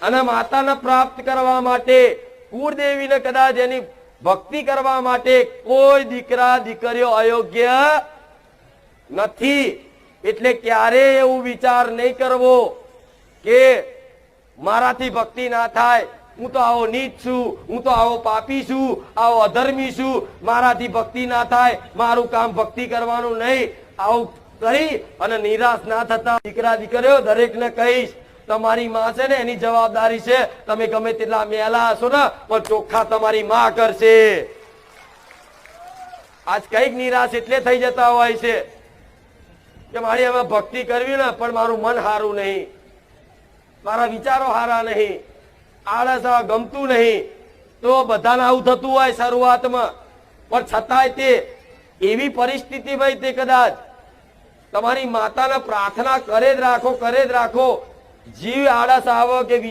અને માતાને પ્રાપ્ત કરવા માટે કુળદેવીને કદાચ એની ભક્તિ કરવા માટે કોઈ દીકરા દીકરીઓ અયોગ્ય નથી। એટલે ક્યારે એવું વિચાર નહીં કરવો કે મારાથી ભક્તિ ના થાય, હું તો આવો નીચ છું, હું તો આવો પાપી છું, આવો અધર્મી છું, મારાથી ભક્તિ ના થાય, મારું કામ ભક્તિ કરવાનું નહીં। આવું કરી અને નિરાશ ના થતા દીકરા દીકરીઓ દરેકને કહીશ, તમારી માં છે ને એની જવાબદારી છે, તમે ગમે તેટલા મેલા હશો ને પણ ચોખ્ખા તમારી માં કરશે। આજ કઈક નિરાશ એટલે થઈ જતા હોય છે કે મારી હવે ભક્તિ કરવી ને પણ મારું મન હારું નહીં, મારા વિચારો હારા નહીં, આળસ ગમતું નહીં। તો બધાને આવું થતું હોય શરૂઆતમાં, પણ છતાંય તે એવી પરિસ્થિતિ ભાઈ તે કદાચ તમારી માતાને પ્રાર્થના કરે જ રાખો, કરે જ રાખો। જીવ આળસ આવે કે